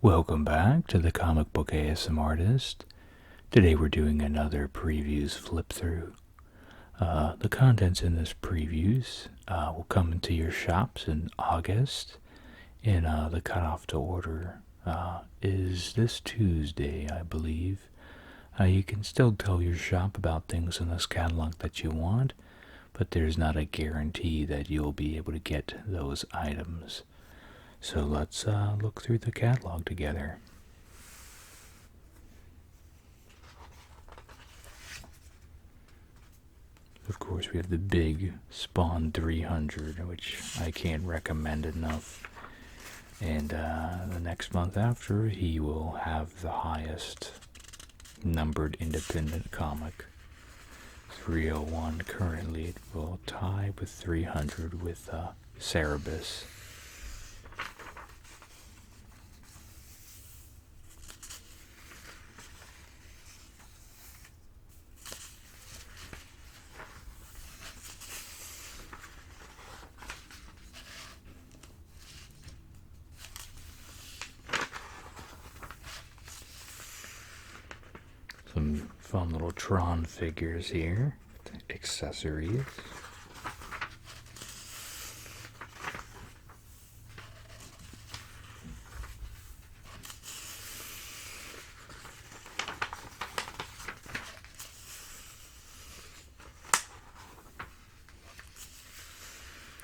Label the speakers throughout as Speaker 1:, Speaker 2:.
Speaker 1: Welcome back to the Comic Book ASM Artist. Today we're doing another previews flip through. The contents in this previews will come into your shops in August, and the cutoff to order is this Tuesday, I believe. You can still tell your shop about things in this catalog that you want, but there's not a guarantee that you'll be able to get those items. So let's look through the catalog together. Of course, we have the big Spawn 300, which I can't recommend enough. And the next month after, he will have the highest numbered independent comic. 301 currently. It will tie with 300 with Cerebus. Some fun little Tron figures here, accessories.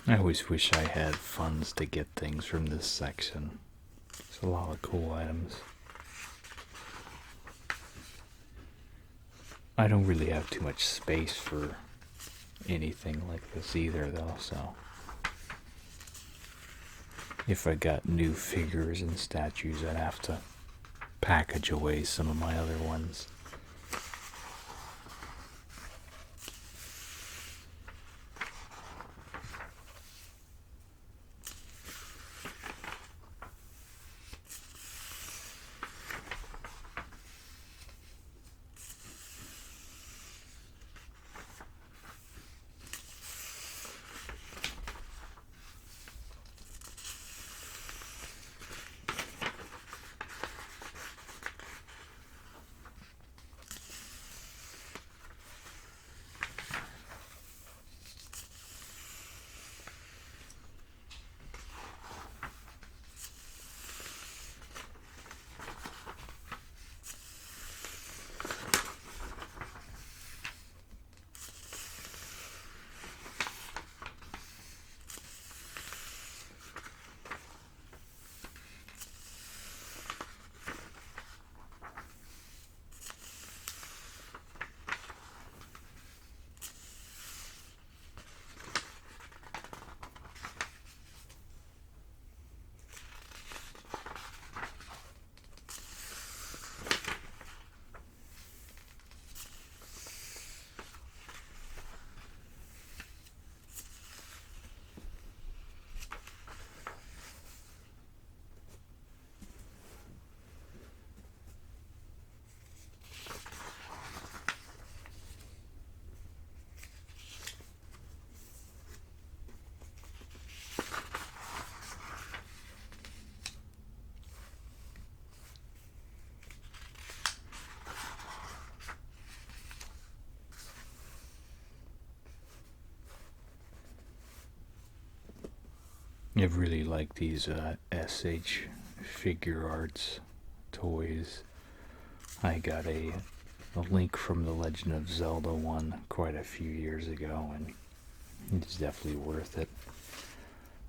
Speaker 1: I always wish I had funds to get things from this section. There's a lot of cool items. I don't really have too much space for anything like this either, though, so if I got new figures and statues, I'd have to package away some of my other ones. I really like these SH figure arts toys. I got a Link from the Legend of Zelda one quite a few years ago, and it's definitely worth it.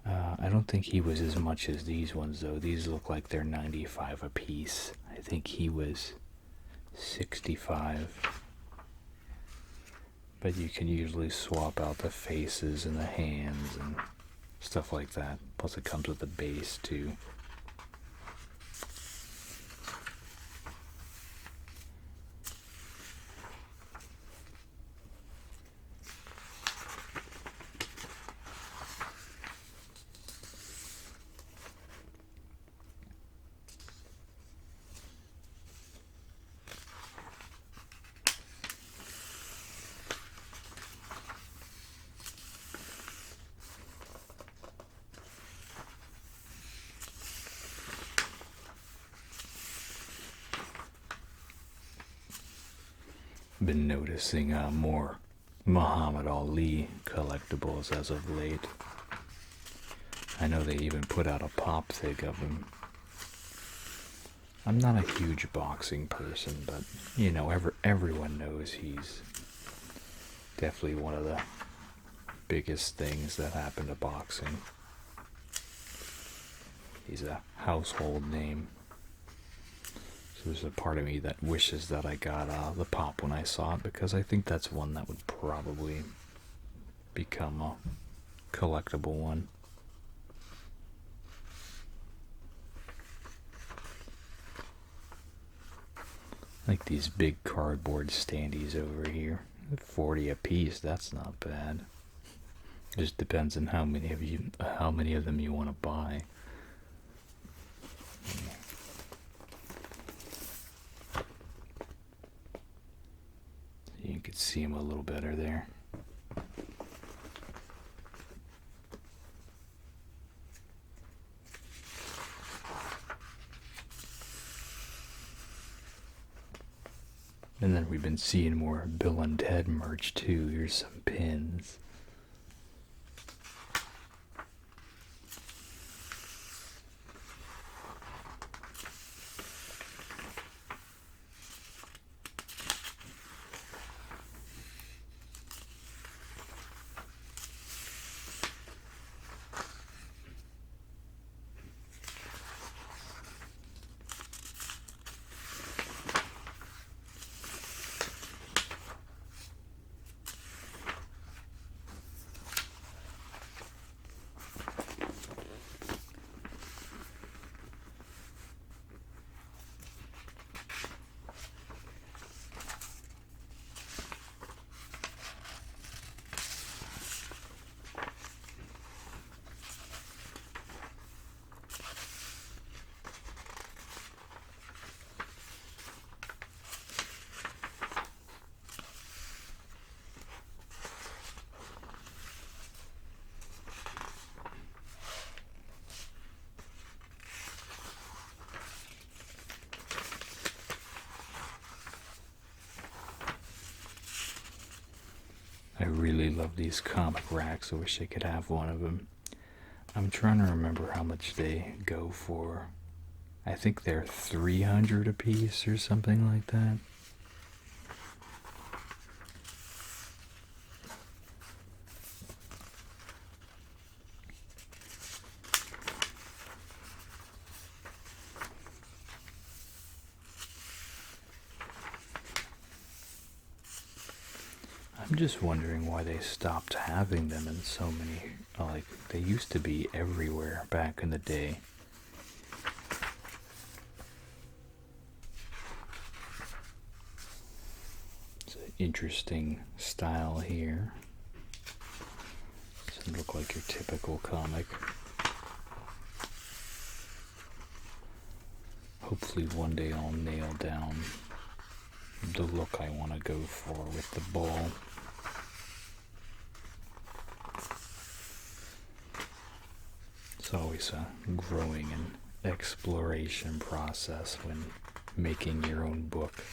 Speaker 1: I don't think he was as much as these ones, though. These look like they're 95 a piece. I think he was 65. But you can usually swap out the faces and the hands and stuff like that. Plus it comes with a base too. been noticing more Muhammad Ali collectibles as of late. I know they even put out a pop fig of him. I'm not a huge boxing person, but you know, everyone knows he's definitely one of the biggest things that happened to boxing. He's a household name. So there's a part of me that wishes that I got the pop when I saw it, because I think that's one that would probably become a collectible one. Like these big cardboard standees over here. 40 a piece, that's not bad. Just depends on how many of them you want to buy. You could see them a little better there. And then we've been seeing more Bill and Ted merch too. Here's some pins. I really love these comic racks. I wish I could have one of them. I'm trying to remember how much they go for. I think they're 300 a piece or something like that. I'm just wondering why they stopped having them in so many, like, they used to be everywhere back in the day. It's an interesting style here. Doesn't look like your typical comic. Hopefully one day I'll nail down the look I want to go for with the ball. It's always a growing and exploration process when making your own book.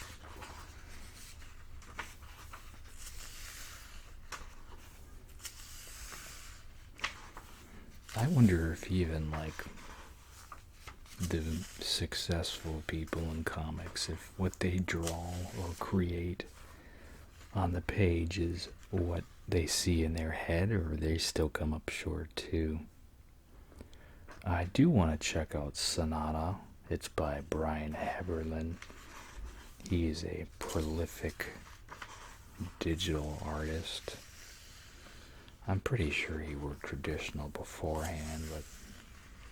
Speaker 1: I wonder if even like the successful people in comics, if what they draw or create on the page is what they see in their head, or they still come up short too. I do want to check out Sonata. It's by Brian Heberlin. He is a prolific digital artist. I'm pretty sure he worked traditional beforehand, but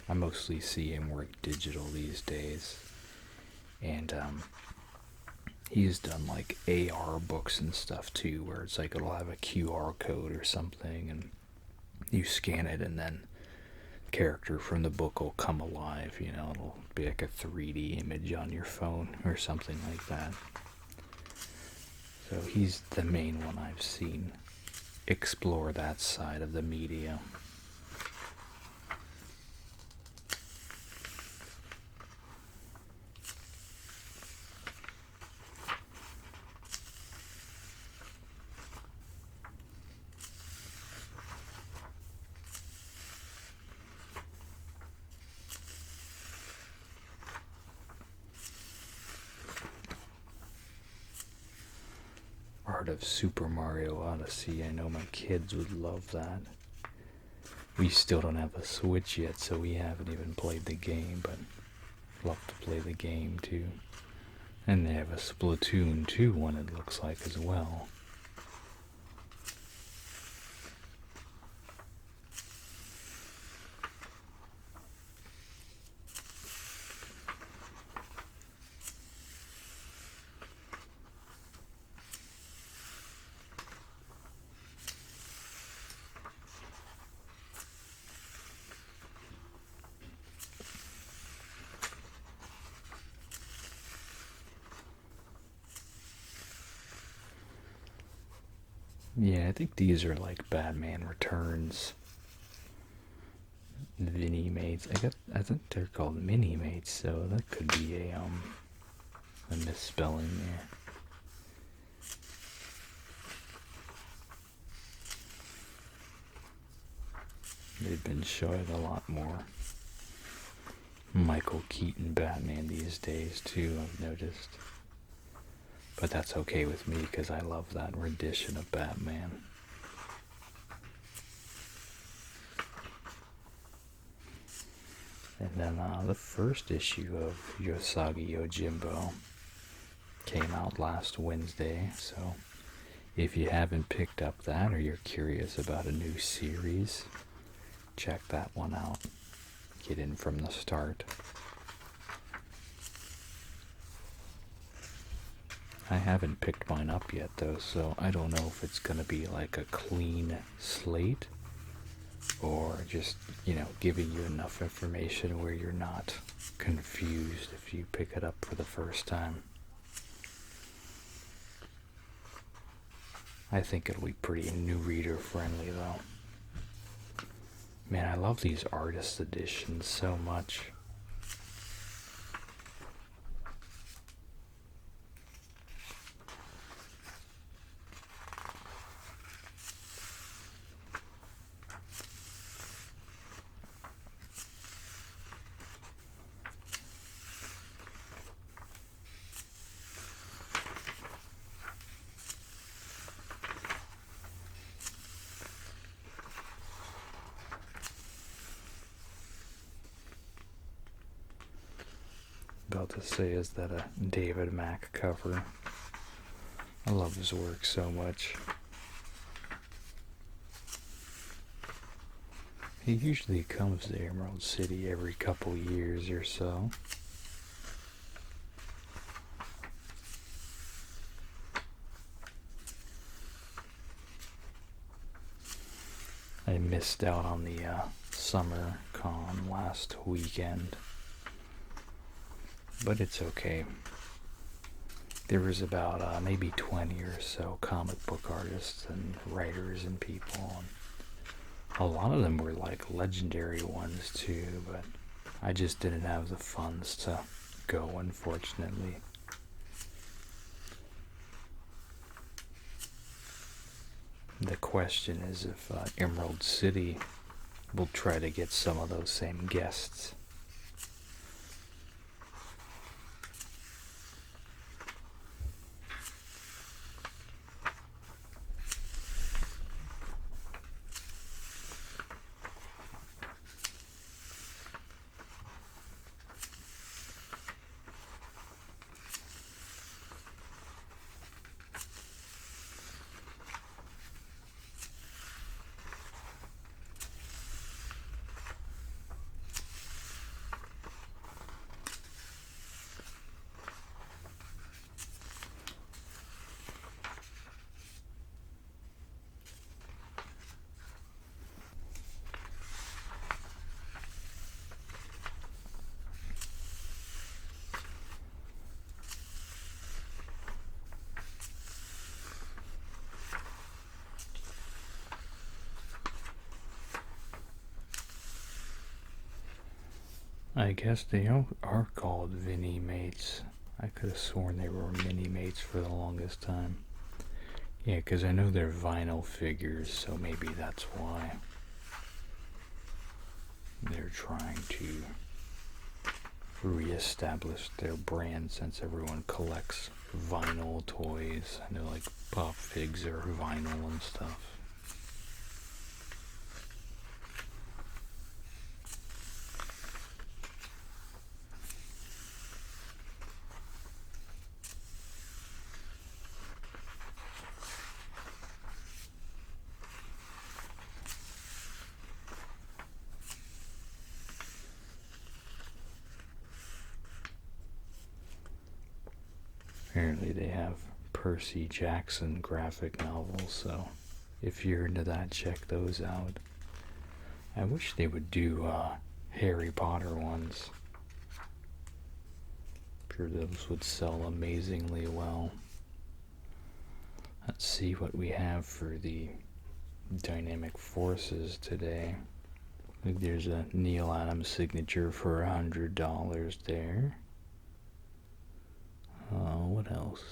Speaker 1: I mostly see him work digital these days. And he's done like AR books and stuff too, where it's like it'll have a QR code or something, and you scan it, and then the character from the book will come alive. You know, it'll be like a 3D image on your phone or something like that. So he's the main one I've seen explore that side of the media. part of Super Mario Odyssey. I know my kids would love that. We still don't have a Switch yet, so we haven't even played the game, but love to play the game too. And they have a Splatoon 2 one, it looks like, as well. Yeah, I think these are like Batman Returns Vinnie mates. I think they're called mini mates, so that could be a misspelling there. They've been showing a lot more Michael Keaton Batman these days too, I've noticed. But that's okay with me because I love that rendition of Batman. And then the first issue of Yosagi Yojimbo came out last Wednesday, so if you haven't picked up that or you're curious about a new series, check that one out. Get in from the start. I haven't picked mine up yet though, so I don't know if it's going to be like a clean slate or just, giving you enough information where you're not confused if you pick it up for the first time. I think it'll be pretty new reader friendly though. Man, I love these artist editions so much. About to say, is that a David Mack cover? I love his work so much. He usually comes to Emerald City every couple years or so. I missed out on the summer con last weekend, but it's okay. There was about maybe 20 or so comic book artists and writers and people, and a lot of them were like legendary ones too, but I just didn't have the funds to go, unfortunately. The question is if Emerald City will try to get some of those same guests. I guess they are called Vinnie mates. I could have sworn they were mini mates for the longest time. Yeah, because I know they're vinyl figures, so maybe that's why they're trying to reestablish their brand since everyone collects vinyl toys. I know like Pop Figs are vinyl and stuff. Apparently they have Percy Jackson graphic novels, so if you're into that, check those out. I wish they would do Harry Potter ones. I'm sure those would sell amazingly well. Let's see what we have for the dynamic forces today. I think there's a Neil Adams signature for $100 there. What else?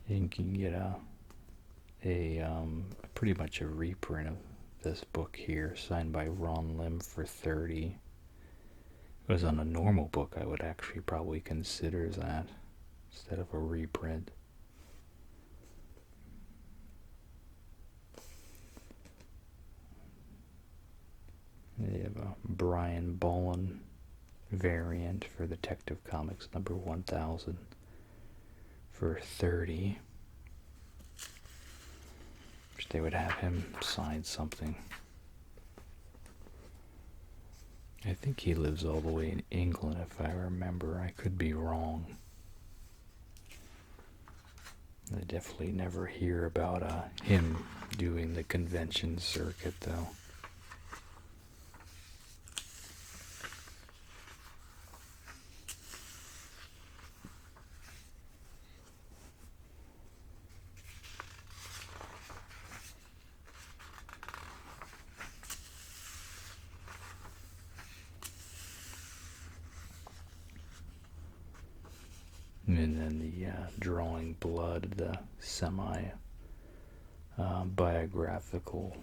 Speaker 1: You can get a pretty much a reprint of this book here, signed by Ron Lim for $30. If it was on a normal book, I would actually probably consider that instead of a reprint. They have a Brian Bolland variant for Detective Comics number 1000 for $30. Wish they would have him sign something. I think he lives all the way in England, if I remember. I could be wrong. I definitely never hear about him doing the convention circuit, though. And then the Drawing Blood, the semi-biographical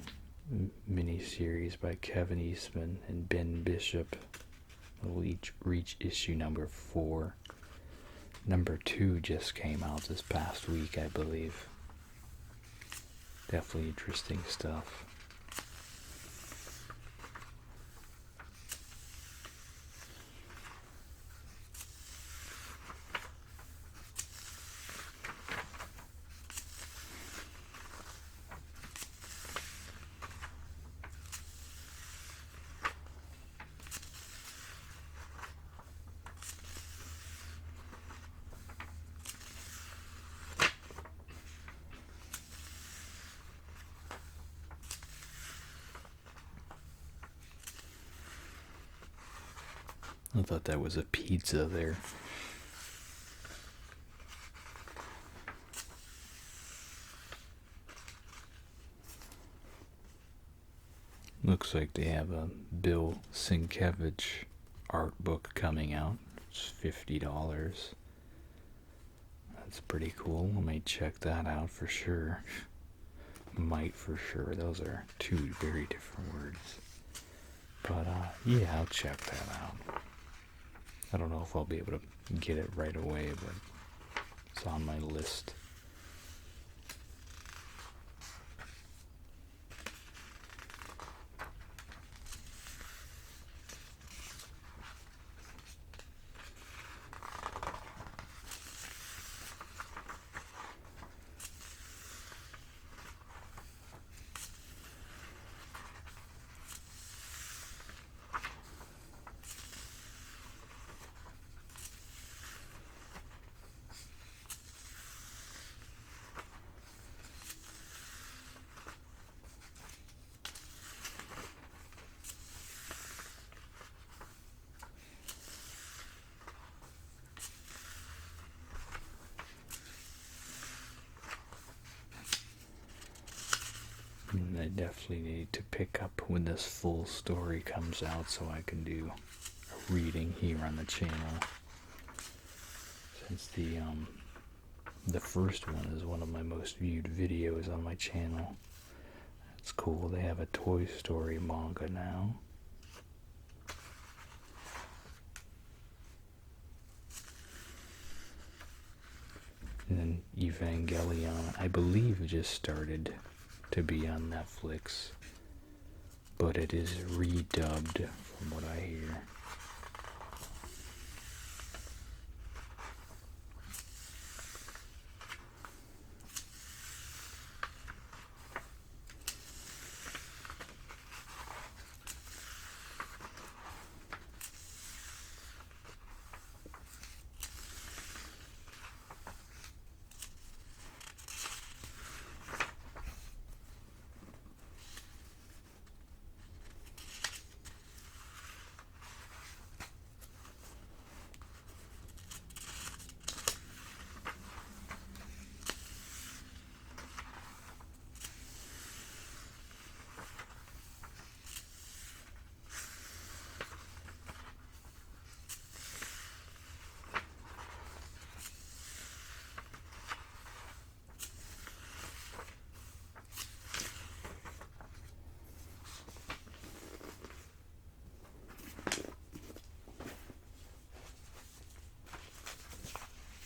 Speaker 1: miniseries by Kevin Eastman and Ben Bishop will each reach issue number 4. Number 2 just came out this past week, I believe. Definitely interesting stuff. I thought that was a pizza there. Looks like they have a Bill Sienkiewicz art book coming out. It's $50. That's pretty cool. I may check that out for sure. Might for sure. Those are two very different words. But yeah, I'll check that out. I don't know if I'll be able to get it right away, but it's on my list. I definitely need to pick up when this full story comes out so I can do a reading here on the channel. Since the first one is one of my most viewed videos on my channel. It's cool. They have a Toy Story manga now. And then Evangelion, I believe, just started to be on Netflix, but it is redubbed from what I hear.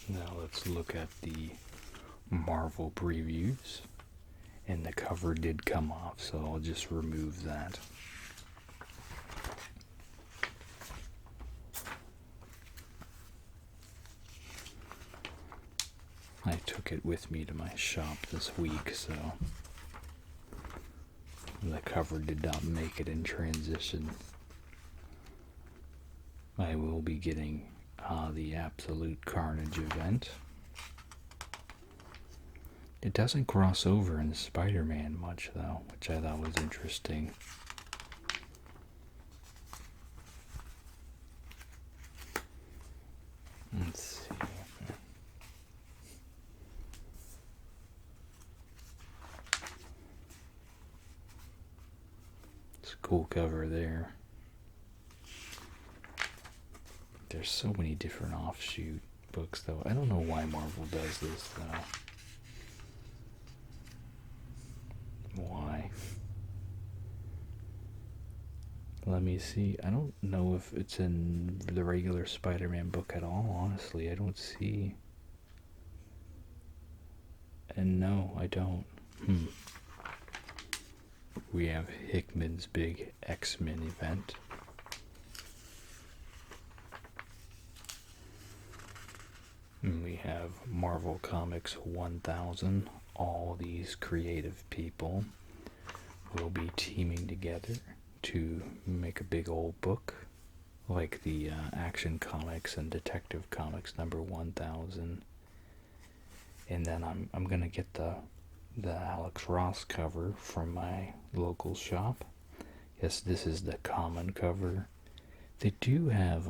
Speaker 1: Now let's look at the Marvel previews. And the cover did come off, so I'll just remove that. I took it with me to my shop this week, so the cover did not make it in transition. I will be getting the Absolute Carnage event. It doesn't cross over in Spider-Man much, though, which I thought was interesting. Let's see. It's a cool cover there. There's so many different offshoot books, though. I don't know why Marvel does this, though. Why? Let me see. I don't know if it's in the regular Spider-Man book at all, honestly. I don't see. And no, I don't. We have Hickman's big X-Men event. And we have Marvel Comics 1000. All these creative people will be teaming together to make a big old book, like the Action Comics and Detective Comics number 1000. And then I'm gonna get the Alex Ross cover from my local shop. Yes, this is the common cover. They do have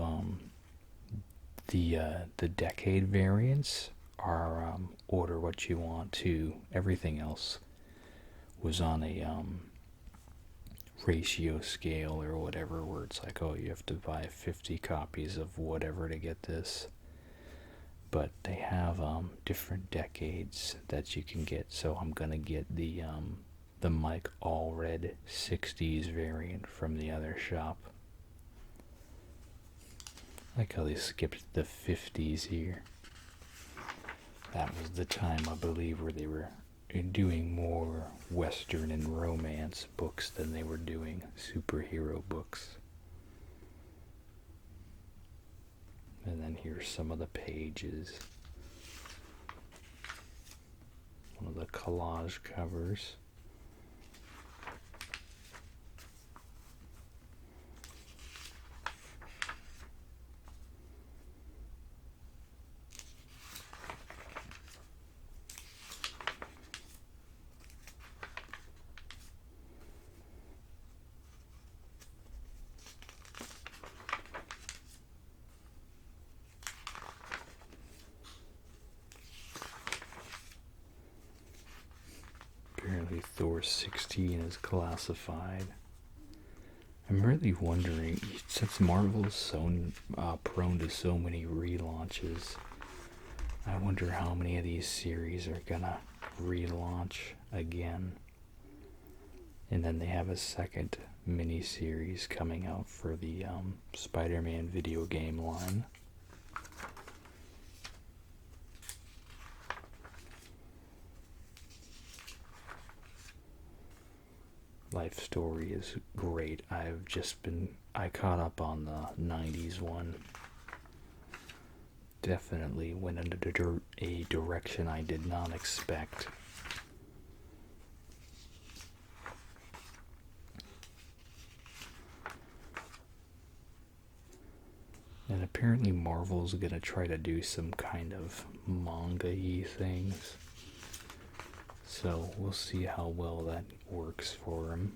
Speaker 1: the decade variants are order what you want to. Everything else was on a ratio scale or whatever, where it's like, oh, you have to buy 50 copies of whatever to get this. But they have different decades that you can get. So I'm gonna get the Mike Allred 60s variant from the other shop. I like how they skipped the 50s here. That was the time, I believe, where they were doing more Western and romance books than they were doing superhero books. And then here's some of the pages. One of the collage covers. Apparently Thor 16 is classified. I'm really wondering, since Marvel is so prone to so many relaunches, I wonder how many of these series are gonna relaunch again. And then they have a second mini-series coming out for the Spider-Man video game line. life story is great. I caught up on the 90s one. Definitely went into a direction I did not expect. And apparently Marvel's gonna try to do some kind of manga-y things. So we'll see how well that works for him.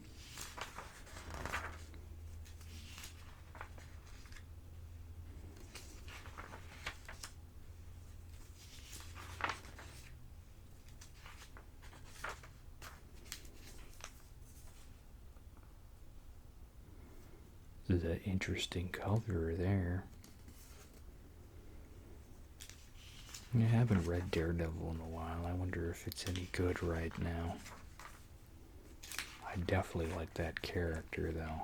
Speaker 1: This is an interesting cover there. I haven't read Daredevil in a while. I wonder if it's any good right now. I definitely like that character, though.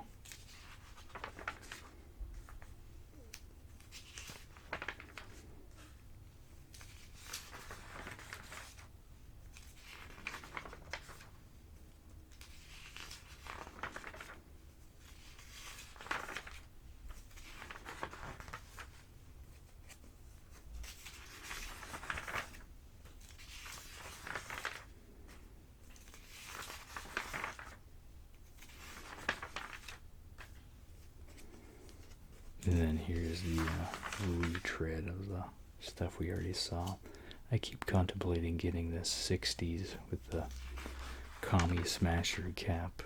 Speaker 1: And then here's the retread of the stuff we already saw. I keep contemplating getting this 60s with the Commie Smasher cap.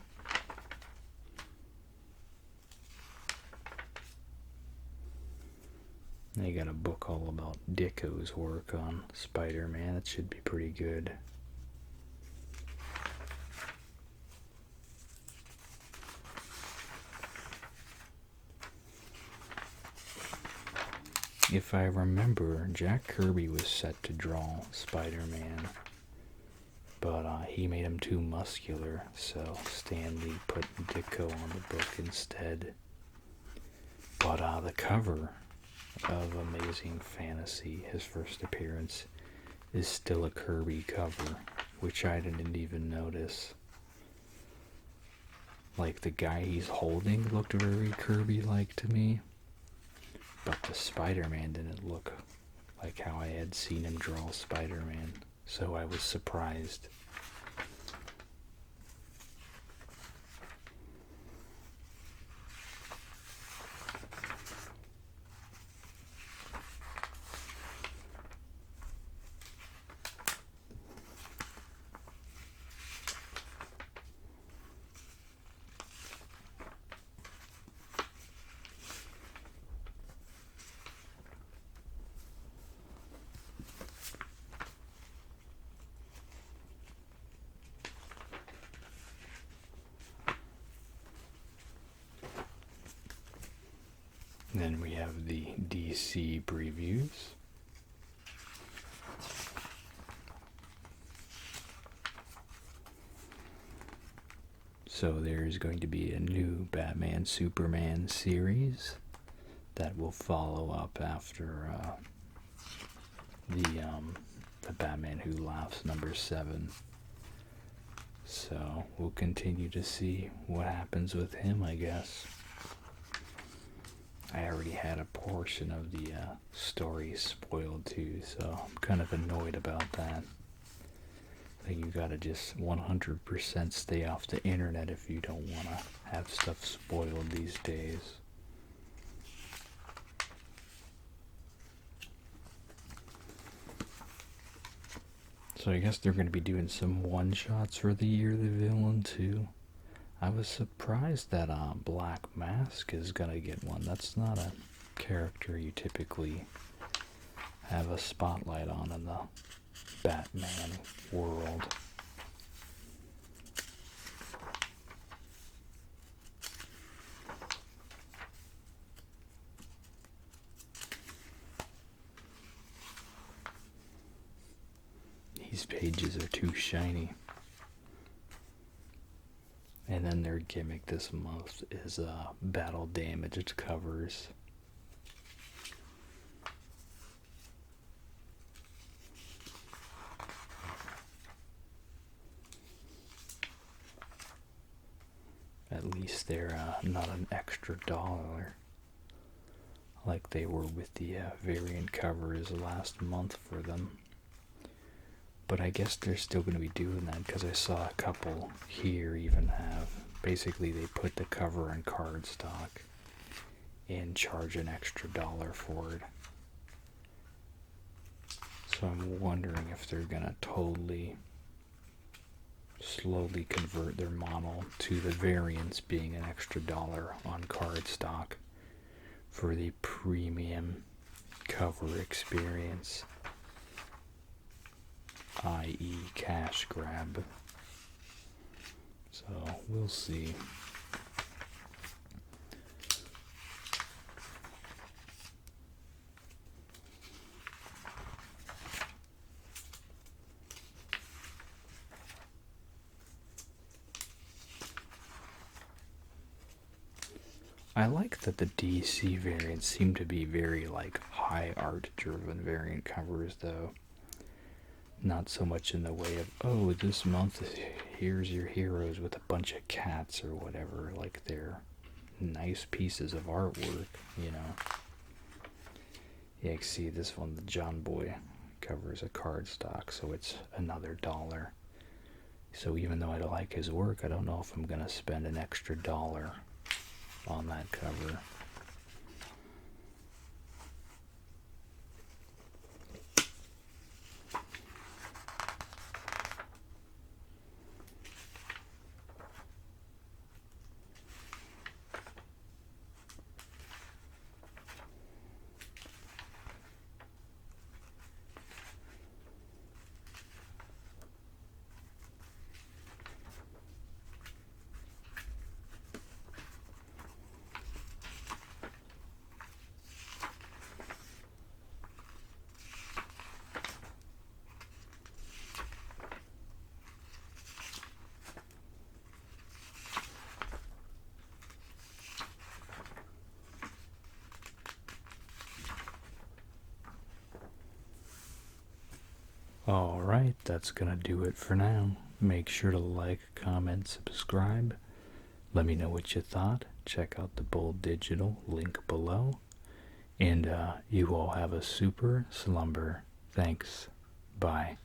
Speaker 1: They got a book all about Ditko's work on Spider-Man. That should be pretty good. If I remember, Jack Kirby was set to draw Spider-Man, but he made him too muscular, so Stan Lee put Ditko on the book instead. But the cover of Amazing Fantasy, his first appearance, is still a Kirby cover, which I didn't even notice. Like, the guy he's holding looked very Kirby-like to me. But the Spider-Man didn't look like how I had seen him draw Spider-Man, so I was surprised. Then we have the DC previews. So there's going to be a new Batman Superman series that will follow up after the Batman Who Laughs #7. So we'll continue to see what happens with him, I guess. I already had a portion of the story spoiled too, so I'm kind of annoyed about that. I think you gotta just 100% stay off the internet if you don't want to have stuff spoiled these days. So I guess they're going to be doing some one-shots for the Year of the Villain too. I was surprised that Black Mask is going to get one. That's not a character you typically have a spotlight on in the Batman world. These pages are too shiny. And then their gimmick this month is battle damaged covers. at least they're not an extra dollar like they were with the variant covers last month for them. But I guess they're still going to be doing that because I saw a couple here even have, basically they put the cover on cardstock and charge an extra dollar for it. So I'm wondering if they're going to totally slowly convert their model to the variants being an extra dollar on cardstock for the premium cover experience, i.e. cash grab. So we'll see. I like that the DC variants seem to be very like high art driven variant covers though. Not so much in the way of, oh, this month here's your heroes with a bunch of cats or whatever. Like they're nice pieces of artwork, you know. Yeah, you can see this one, the John Boy covers a cardstock, so it's another dollar. So even though I like his work, I don't know if I'm gonna spend an extra dollar on that cover. Alright, that's gonna do it for now. Make sure to like, comment, subscribe. Let me know what you thought. Check out the Bold Digital link below. And you all have a super slumber. Thanks. Bye.